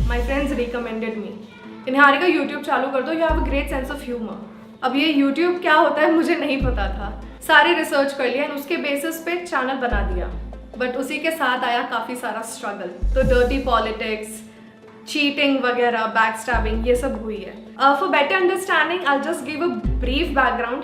My friends recommended me कि Niharika YouTube चालू कर दो, you have a great sense of humour. अब ये यूट्यूब क्या होता है मुझे नहीं पता था, सारे रिसर्च कर लिया एंड उसके बेसिस पे चैनल बना दिया। बट उसी के साथ आया काफ़ी सारा स्ट्रगल, तो डर्टी पॉलिटिक्स, चीटिंग वगैरह, बैक स्टैबिंग, ये सब हुई है। For better understanding I just give a brief background.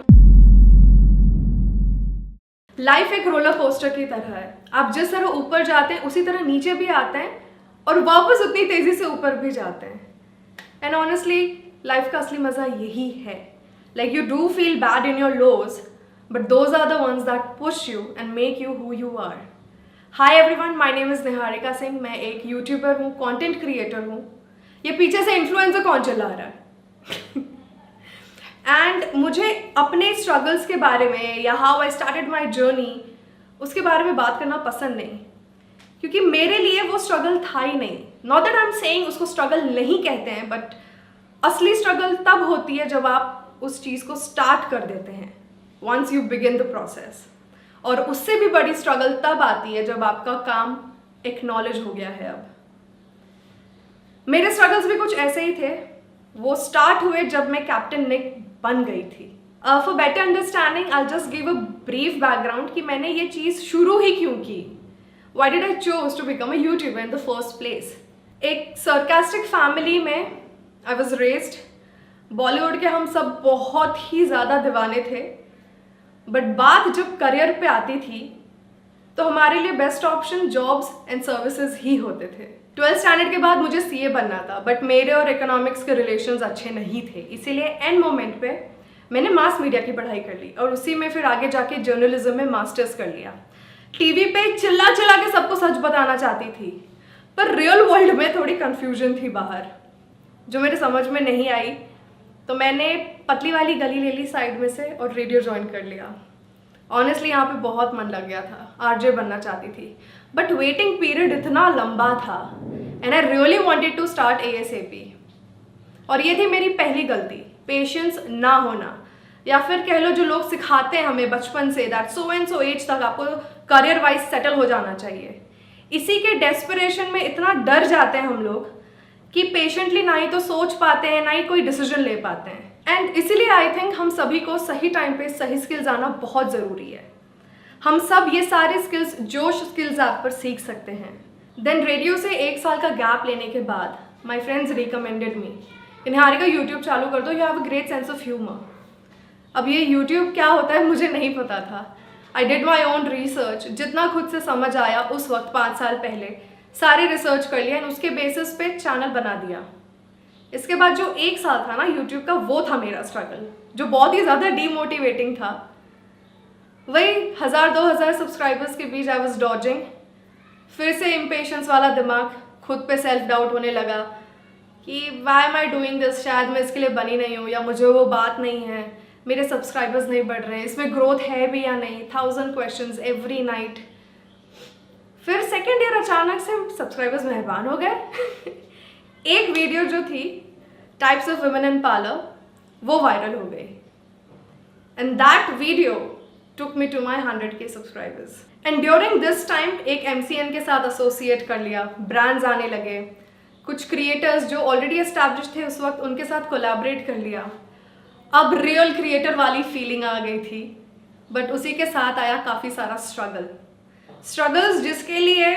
Life एक रोलर कोस्टर की तरह है, आप जिस तरह ऊपर जाते हैं उसी तरह नीचे भी आते हैं और वापस उतनी तेजी से ऊपर भी जाते हैं। एंड ऑनेस्टली लाइफ का असली मजा यही है। Like you do feel bad in your lows, but those are the ones that push you and make you who you are. Hi everyone, my name is Niharika Singh. मैं एक यूट्यूबर हूँ, content creator हूँ। ये पीछे से इन्फ्लुएंसर कौन चला रहा है? एंड मुझे अपने स्ट्रगल्स के बारे में या how I started my journey उसके बारे में बात करना पसंद नहीं, क्योंकि मेरे लिए वो स्ट्रगल था ही नहीं। Not that I am saying उसको स्ट्रगल नहीं कहते हैं, बट असली स्ट्रगल तब होती है जब आप उस चीज़ को स्टार्ट कर देते हैं, once you begin the process. और उससे भी बड़ी स्ट्रगल तब आती है जब आपका काम एक्नॉलेज हो गया है। अब मेरे स्ट्रगल्स भी कुछ ऐसे ही थे। वो स्टार्ट हुए जब मैं कैप्टन निक बन गई थी। For better understanding I just give a brief background कि मैंने ये चीज़ शुरू ही क्यों की। Why did I choose to become a YouTuber in the first place? एक sarcastic फैमिली में I was raised। बॉलीवुड के हम सब बहुत ही ज़्यादा दीवाने थे, बट बात जब करियर पे आती थी तो हमारे लिए best option jobs and services ही होते थे। 12th स्टैंडर्ड के बाद मुझे CA बनना था, बट मेरे और इकोनॉमिक्स के रिलेशंस अच्छे नहीं थे, इसीलिए एंड मोमेंट पे मैंने मास मीडिया की पढ़ाई कर ली और उसी में फिर आगे जाके जर्नलिज्म में मास्टर्स कर लिया। टीवी पे चिल्ला चिल्ला के सबको सच बताना चाहती थी, पर रियल वर्ल्ड में थोड़ी कंफ्यूजन थी बाहर जो मेरे समझ में नहीं आई। तो मैंने पतली वाली गली ले ली साइड में से और रेडियो ज्वाइन कर लिया। ऑनेस्टली यहाँ पे बहुत मन लग गया था, RJ बनना चाहती थी, बट वेटिंग पीरियड इतना लंबा था and I really wanted to start ASAP। और ये थी मेरी पहली गलती, पेशेंस ना होना, या फिर कह लो जो लोग सिखाते हैं हमें बचपन से that so and so age तक आपको करियर वाइज सेटल हो जाना चाहिए। इसी के डेस्परेशन में इतना डर जाते हैं हम लोग कि पेशेंटली ना ही तो सोच पाते हैं ना ही कोई डिसीजन ले पाते हैं। एंड इसीलिए आई थिंक हम सभी को सही टाइम पे सही स्किल्स आना बहुत ज़रूरी है। हम सब ये सारे स्किल्स जोश स्किल्स ऐप पर सीख सकते हैं। देन रेडियो से 1 साल का गैप लेने के बाद my friends recommended me, Niharika YouTube चालू कर दो, you have a great sense of humour. अब ये YouTube क्या होता है मुझे नहीं पता था। I did my own research, जितना खुद से समझ आया उस वक्त 5 साल पहले सारे रिसर्च कर लिया एंड उसके बेसिस पे चैनल बना दिया। इसके बाद जो 1 साल था ना YouTube का, वो था मेरा स्ट्रगल, जो बहुत ही ज़्यादा डीमोटिवेटिंग था। वही 1000-2000 सब्सक्राइबर्स के बीच आई वॉज डॉजिंग। फिर से इम्पेशंस वाला दिमाग, खुद पे सेल्फ डाउट होने लगा कि why am I doing this, शायद मैं इसके लिए बनी नहीं हूँ, या मुझे वो बात नहीं है, मेरे सब्सक्राइबर्स नहीं बढ़ रहे हैं, इसमें ग्रोथ है भी या नहीं, 1000 क्वेश्चंस एवरी नाइट। फिर सेकेंड ईयर अचानक से सब्सक्राइबर्स मेहरबान हो गए। एक वीडियो जो थी types of women in parlour, वो वायरल हो गई and that video took me to my 100K subscribers. And during this time एक MCN के साथ एसोसिएट कर लिया, ब्रांड्स आने लगे, कुछ क्रिएटर्स जो ऑलरेडी एस्टैब्लिश थे उस वक्त उनके साथ कोलैबोरेट कर लिया। अब रियल क्रिएटर वाली फीलिंग आ गई थी, बट उसी के साथ आया काफ़ी सारा स्ट्रगल्स जिसके लिए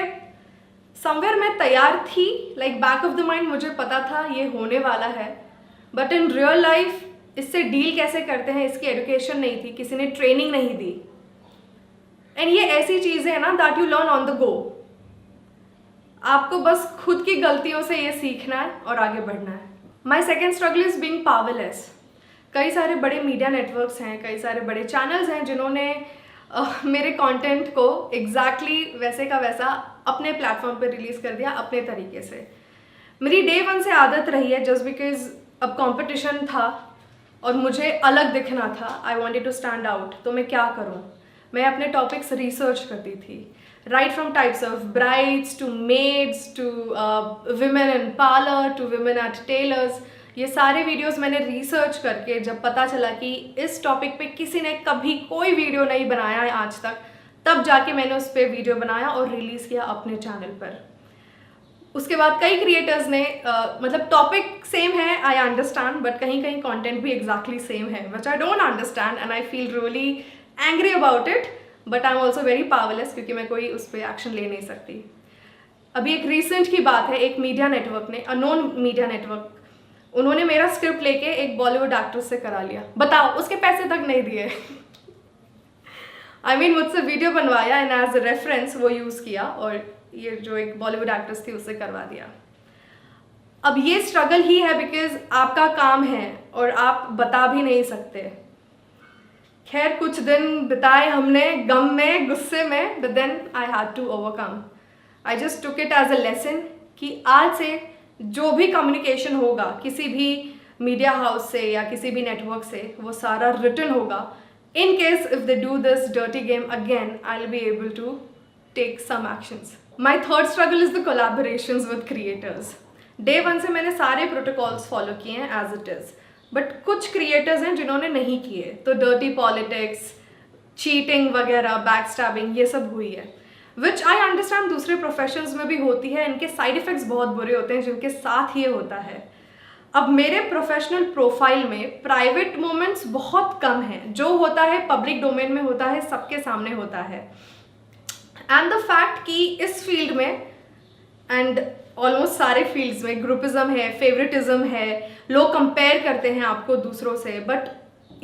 समवेयर मैं तैयार थी। Like back of the mind मुझे पता था ये होने वाला है, बट इन रियल लाइफ इससे डील कैसे करते हैं इसकी एजुकेशन नहीं थी, किसी ने ट्रेनिंग नहीं दी। एंड ये ऐसी चीज़ें हैं ना that you learn on the go. आपको बस खुद की गलतियों से ये सीखना है और आगे बढ़ना है। My second struggle is being powerless. कई सारे बड़े मीडिया नेटवर्क्स हैं, कई सारे बड़े चैनल्स हैं जिन्होंने मेरे कंटेंट को एग्जैक्टली वैसे का वैसा अपने प्लेटफॉर्म पर रिलीज़ कर दिया अपने तरीके से। मेरी डे 1 से आदत रही है, जस्ट बिकॉज अब कंपटीशन था और मुझे अलग दिखना था, I wanted to stand out. तो मैं क्या करूं, मैं अपने टॉपिक्स रिसर्च करती थी, right from types of brides to maids to women in parlour to women at tailors. ये सारे वीडियोस मैंने रिसर्च करके जब पता चला कि इस टॉपिक पे किसी ने कभी कोई वीडियो नहीं बनाया है आज तक, तब जाके मैंने उस पर वीडियो बनाया और रिलीज़ किया अपने चैनल पर। उसके बाद कई क्रिएटर्स ने मतलब टॉपिक सेम है, आई अंडरस्टैंड, बट कहीं कहीं कंटेंट भी एग्जैक्टली सेम है, which I don't understand and I feel really angry about it, but I am also very powerless क्योंकि मैं कोई उस पर एक्शन ले नहीं सकती। अभी एक रिसेंट की बात है, एक मीडिया नेटवर्क ने, अननोन मीडिया नेटवर्क, उन्होंने मेरा स्क्रिप्ट लेके एक बॉलीवुड एक्ट्रेस से करा लिया। बताओ, उसके पैसे तक नहीं दिए। आई मीन मुझसे वीडियो बनवाया एंड एज अ रेफरेंस वो यूज़ किया और ये जो एक बॉलीवुड एक्ट्रेस थी उससे करवा दिया। अब ये स्ट्रगल ही है बिकॉज आपका काम है और आप बता भी नहीं सकते। खैर कुछ दिन बिताए हमने गम में, गुस्से में, but then I had to overcome. I just took it as a lesson कि आज से जो भी कम्युनिकेशन होगा किसी भी मीडिया हाउस से या किसी भी नेटवर्क से, वो सारा रिटन होगा। In case if they do this dirty game again, I'll be able to take some actions. My third struggle is the collaborations with creators. Day 1 से मैंने सारे protocols follow किए हैं as it is. But कुछ creators हैं जिन्होंने नहीं किए, तो dirty politics, cheating वगैरह, backstabbing ये सब हुई है. Which I understand दूसरे professions में भी होती है, इनके side effects बहुत बुरे होते हैं जिनके साथ ये होता है. अब मेरे प्रोफेशनल प्रोफाइल में प्राइवेट मोमेंट्स बहुत कम हैं, जो होता है पब्लिक डोमेन में होता है, सबके सामने होता है। एंड द फैक्ट कि इस फील्ड में एंड ऑलमोस्ट सारे फील्ड्स में ग्रुपिज्म है, फेवरेटिज्म है, लोग कंपेयर करते हैं आपको दूसरों से, बट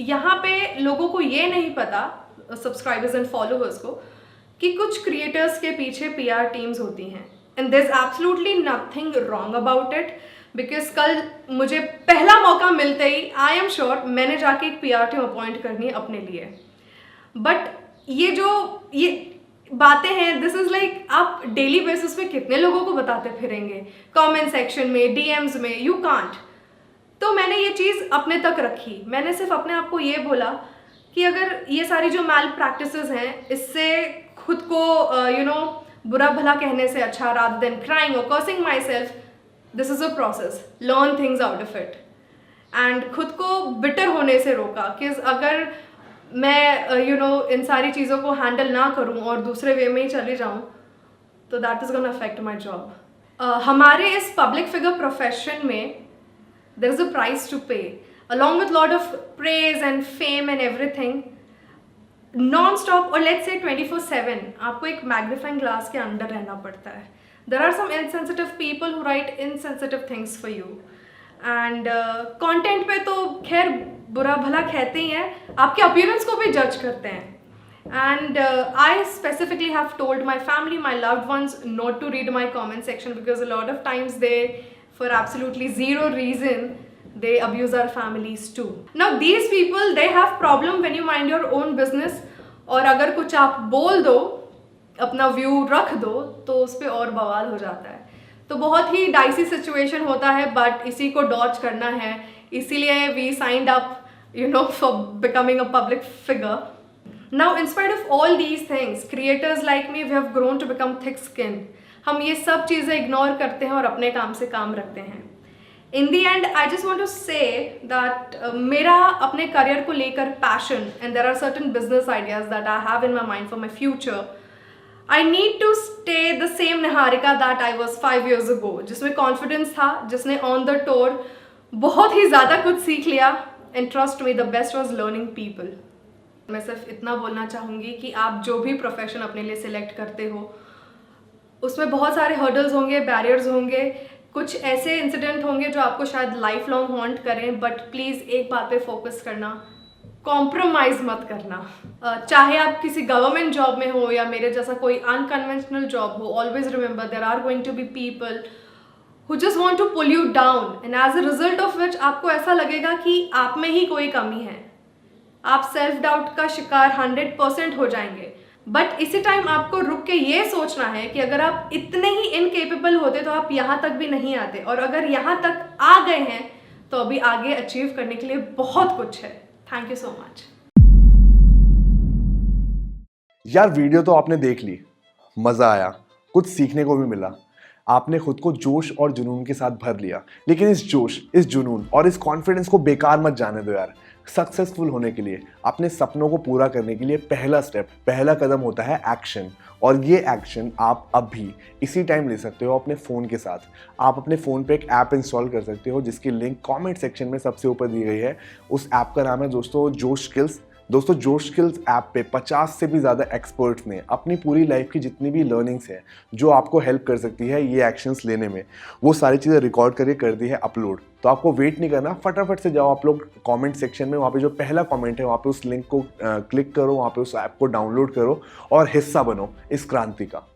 यहाँ पे लोगों को ये नहीं पता, सब्सक्राइबर्स एंड फॉलोअर्स को, कि कुछ क्रिएटर्स के पीछे PR टीम्स होती हैं and there is absolutely nothing wrong about it. Because कल मुझे पहला मौका मिलते ही आई एम श्योर मैंने जाके एक PR टीम अपॉइंट करनी है अपने लिए। बट ये बातें हैं, दिस इज़ लाइक आप डेली बेसिस पे कितने लोगों को बताते फिरेंगे, कमेंट सेक्शन में, DMs में, यू कांट। तो मैंने ये चीज़ अपने तक रखी। मैंने सिर्फ अपने आप को ये बोला कि अगर ये सारी जो मैल प्रैक्टिसेस हैं, इससे खुद को बुरा भला कहने से अच्छा, रादर देन क्राइंग और cursing my self, this is a process, learn things out of it. And खुद को बिटर होने से रोका कि अगर मैं इन सारी चीज़ों को हैंडल ना करूं और दूसरे वे में ही चली जाऊं, तो that is gonna affect my job. हमारे इस पब्लिक फिगर प्रोफेशन में there is a price to pay, along with lot of praise and fame and everything, non stop और लेट्स से 24/7 आपको एक मैग्नीफाइंग ग्लास के अंदर रहना पड़ता है। There are some insensitive people who write insensitive things for you. And content पे तो खैर बुरा भला कहते ही हैं, आपके appearance को भी judge करते हैं। And I specifically have told my family, my loved ones, not to read my comment section because a lot of times they, for absolutely zero reason, they abuse our families too. Now these people, they have problem when you mind your own business, और अगर कुछ आप बोल दो, अपना view रख दो, तो उस पर और बवाल हो जाता है। तो बहुत ही डाइसी सिचुएशन होता है, बट इसी को डॉज करना है, इसीलिए we signed up for becoming a public figure. Now in spite of all these things, creators like me we have grown to become thick skin. हम ये सब चीज़ें इग्नोर करते हैं और अपने काम से काम रखते हैं। In the end I just want to say that मेरा अपने करियर को लेकर passion, and there are certain business ideas that I have in my mind for my future. I need to stay the same Niharika that I was 5 years ago, जिसमें confidence था, जिसने on the tour बहुत ही ज़्यादा कुछ सीख लिया, and trust me the best was learning people. मैं सिर्फ इतना बोलना चाहूँगी कि आप जो भी प्रोफेशन अपने लिए सिलेक्ट करते हो, उसमें बहुत सारे हर्डल्स होंगे, बैरियर्स होंगे, कुछ ऐसे इंसिडेंट होंगे जो आपको शायद लाइफ लॉन्ग हॉन्ट करें, बट प्लीज़ एक बात पे फोकस करना, कॉम्प्रोमाइज़ मत करना। चाहे आप किसी गवर्नमेंट जॉब में हो या मेरे जैसा कोई अनकन्वेंशनल जॉब हो, always remember there are going to be people who just want to pull you down, and as a result of which आपको ऐसा लगेगा कि आप में ही कोई कमी है, आप सेल्फ डाउट का शिकार 100% हो जाएंगे। बट इसी टाइम आपको रुक के ये सोचना है कि अगर आप इतने ही इनकेपेबल होते तो आप यहाँ तक भी नहीं आते, और अगर यहाँ तक आ गए हैं तो अभी आगे अचीव करने के लिए बहुत कुछ है। Thank you so much. यार वीडियो तो आपने देख ली, मजा आया, कुछ सीखने को भी मिला। आपने खुद को जोश और जुनून के साथ भर लिया, लेकिन इस जोश, इस जुनून और इस कॉन्फिडेंस को बेकार मत जाने दो यार। सक्सेसफुल होने के लिए, अपने सपनों को पूरा करने के लिए पहला स्टेप, पहला कदम होता है एक्शन। और ये एक्शन आप अभी इसी टाइम ले सकते हो अपने फ़ोन के साथ। आप अपने फ़ोन पे एक ऐप इंस्टॉल कर सकते हो जिसकी लिंक कमेंट सेक्शन में सबसे ऊपर दी गई है। उस ऐप का नाम है दोस्तों जोश स्किल्स। दोस्तों जोश स्किल्स ऐप पे 50 से भी ज़्यादा एक्सपर्ट्स ने अपनी पूरी लाइफ की जितनी भी लर्निंग्स हैं जो आपको हेल्प कर सकती है ये एक्शंस लेने में, वो सारी चीज़ें रिकॉर्ड करके कर दी है अपलोड। तो आपको वेट नहीं करना, फटाफट से जाओ आप लोग कमेंट सेक्शन में, वहाँ पे जो पहला कमेंट है वहाँ पे उस लिंक को क्लिक करो, वहाँ पे उस ऐप को डाउनलोड करो और हिस्सा बनो इस क्रांति का।